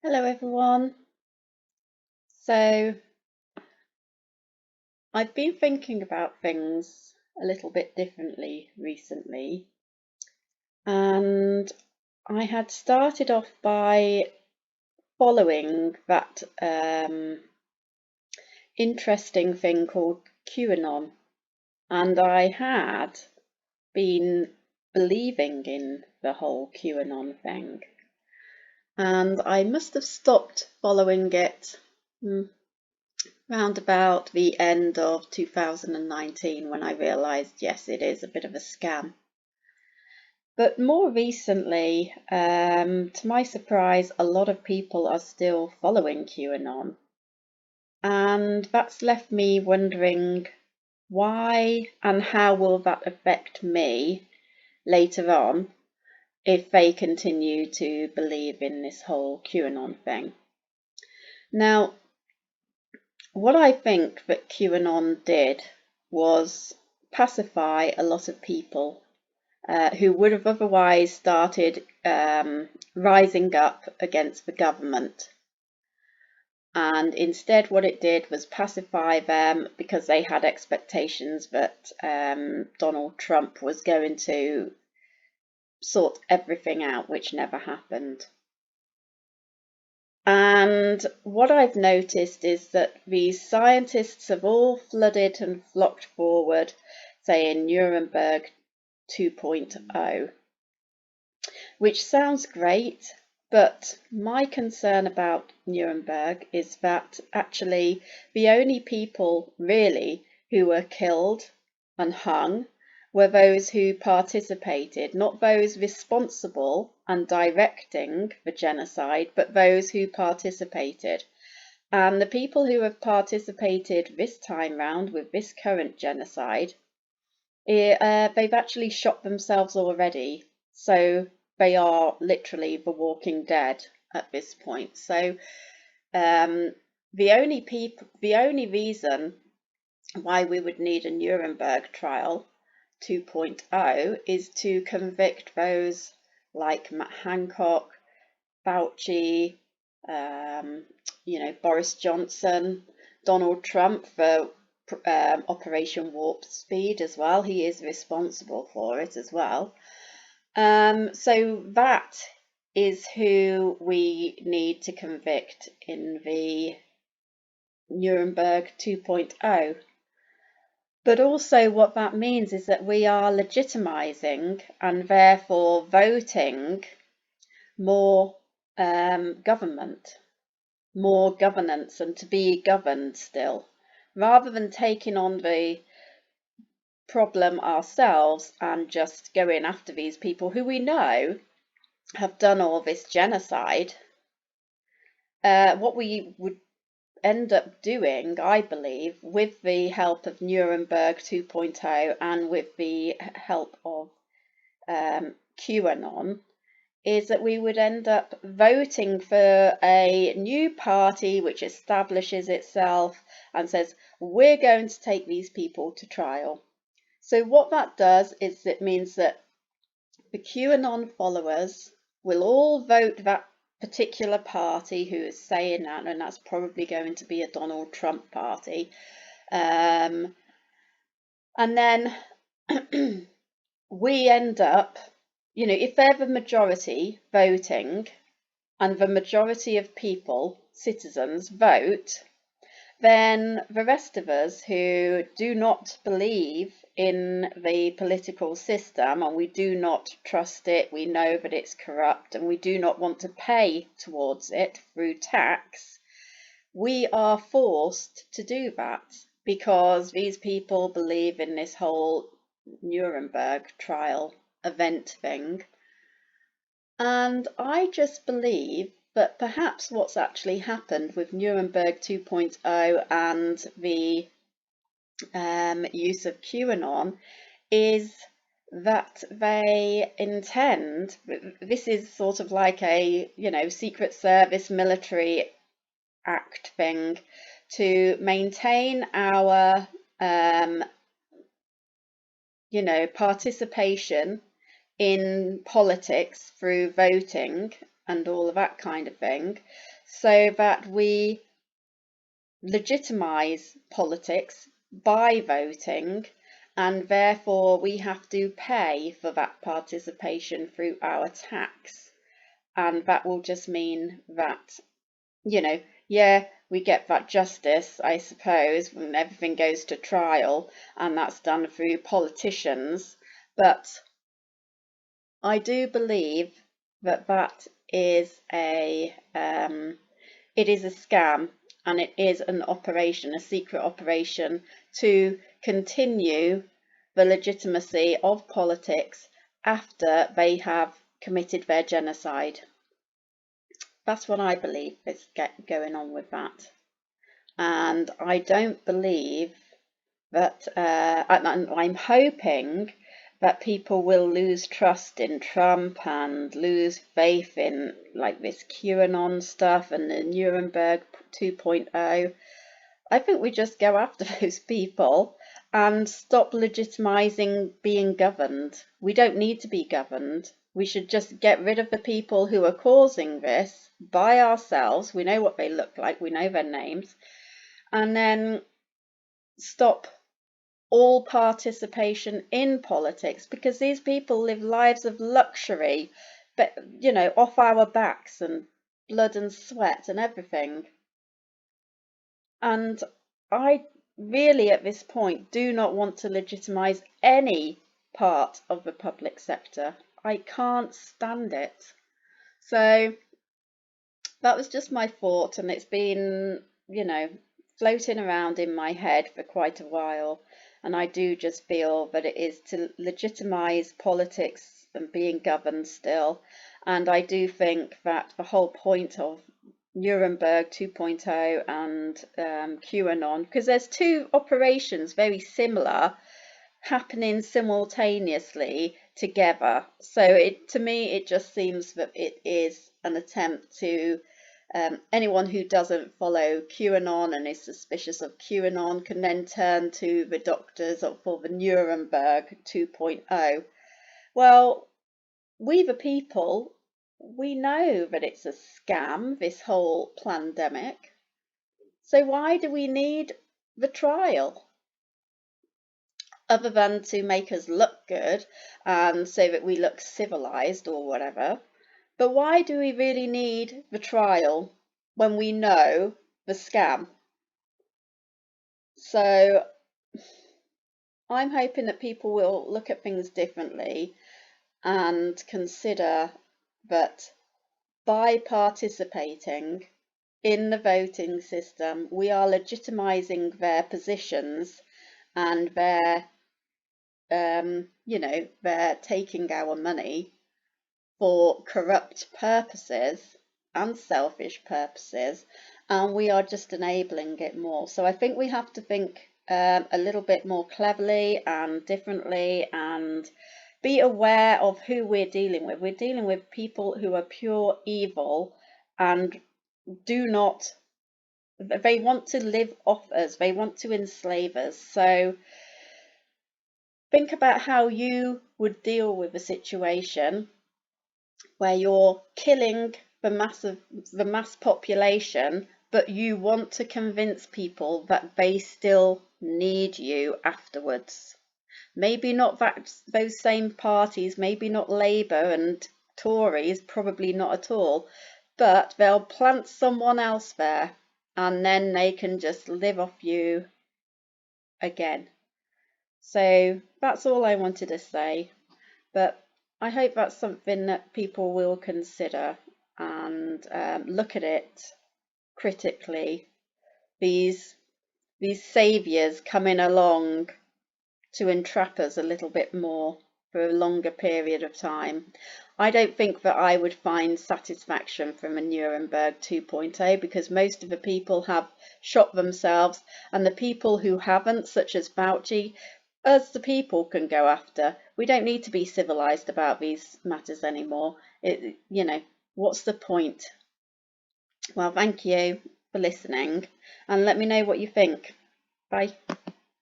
Hello everyone. So I've been thinking about things a little bit differently recently, and I had started off by following that interesting thing called QAnon, and I had been believing in the whole QAnon thing, and I must have stopped following it round about the end of 2019 when I realised, yes, it is a bit of a scam. But more recently, to my surprise, a lot of people are still following QAnon. And that's left me wondering why and how will that affect me later on if they continue to believe in this whole QAnon thing. Now, what I think that QAnon did was pacify a lot of people who would have otherwise started rising up against the government. And instead, what it did was pacify them because they had expectations that Donald Trump was going to sort everything out, which never happened. And what I've noticed is that these scientists have all flooded and flocked forward, saying Nuremberg 2.0, which sounds great, but my concern about Nuremberg is that actually the only people really who were killed and hung were those who participated, not those responsible and directing the genocide, but those who participated. And the people who have participated this time round with this current genocide, they've actually shot themselves already. So they are literally the walking dead at this point. So the only reason why we would need a Nuremberg trial 2.0 is to convict those like Matt Hancock, Fauci, Boris Johnson, Donald Trump for Operation Warp Speed as well. He is responsible for it as well. So that is who we need to convict in the Nuremberg 2.0. But also what that means is that we are legitimizing and therefore voting more government, more governance, and to be governed still, rather than taking on the problem ourselves and just going after these people who we know have done all this genocide. What we would end up doing, I believe, with the help of Nuremberg 2.0 and with the help of QAnon, is that we would end up voting for a new party which establishes itself and says, we're going to take these people to trial. So what that does is it means that the QAnon followers will all vote that particular party who is saying that, and that's probably going to be a Donald Trump party. And then we end up, if they're the majority voting and the majority of people, citizens, vote, then the rest of us who do not believe in the political system and we do not trust it, we know that it's corrupt and we do not want to pay towards it through tax, we are forced to do that because these people believe in this whole Nuremberg trial event thing. And I just believe that perhaps what's actually happened with Nuremberg 2.0 and the use of QAnon is that they intend, this is sort of like a, Secret Service military act thing, to maintain our, participation in politics through voting and all of that kind of thing, so that we legitimise politics by voting, and therefore we have to pay for that participation through our tax. And that will just mean that, yeah, we get that justice, I suppose, when everything goes to trial, and that's done through politicians. But I do believe that that is it is a scam, and it is an operation, a secret operation, to continue the legitimacy of politics after they have committed their genocide. That's what I believe is going on with that. And I don't believe that, I'm hoping that people will lose trust in Trump and lose faith in like this QAnon stuff and the Nuremberg 2.0. I think we just go after those people and stop legitimizing being governed. We don't need to be governed. We should just get rid of the people who are causing this by ourselves. We know what they look like, we know their names, and then stop all participation in politics, because these people live lives of luxury, but off our backs and blood and sweat and everything. And I really, at this point, do not want to legitimise any part of the public sector. I can't stand it. So that was just my thought, and it's been, floating around in my head for quite a while. And I do just feel that it is to legitimise politics and being governed still. And I do think that the whole point of Nuremberg 2.0 and QAnon, because there's two operations very similar happening simultaneously together. So to me, it just seems that it is an attempt to anyone who doesn't follow QAnon and is suspicious of QAnon can then turn to the doctors for the Nuremberg 2.0. Well, we the people, we know that it's a scam, this whole pandemic. So why do we need the trial? Other than to make us look good and so that we look civilized or whatever. But why do we really need the trial when we know the scam? So I'm hoping that people will look at things differently and consider that by participating in the voting system, we are legitimising their positions, and they're taking our money for corrupt purposes and selfish purposes, and we are just enabling it more. So I think we have to think a little bit more cleverly and differently, and be aware of who we're dealing with. We're dealing with people who are pure evil and they want to live off us, they want to enslave us. So think about how you would deal with a situation where you're killing the mass population, but you want to convince people that they still need you afterwards. Maybe not those same parties, maybe not Labour and Tories, probably not at all, but they'll plant someone else there, and then they can just live off you again. So that's all I wanted to say. But I hope that's something that people will consider and look at it critically. These saviours coming along to entrap us a little bit more for a longer period of time. I don't think that I would find satisfaction from a Nuremberg 2.0, because most of the people have shot themselves, and the people who haven't, such as Fauci, us the people can go after. We don't need to be civilized about these matters anymore. What's the point? Well, thank you for listening, and let me know what you think. Bye.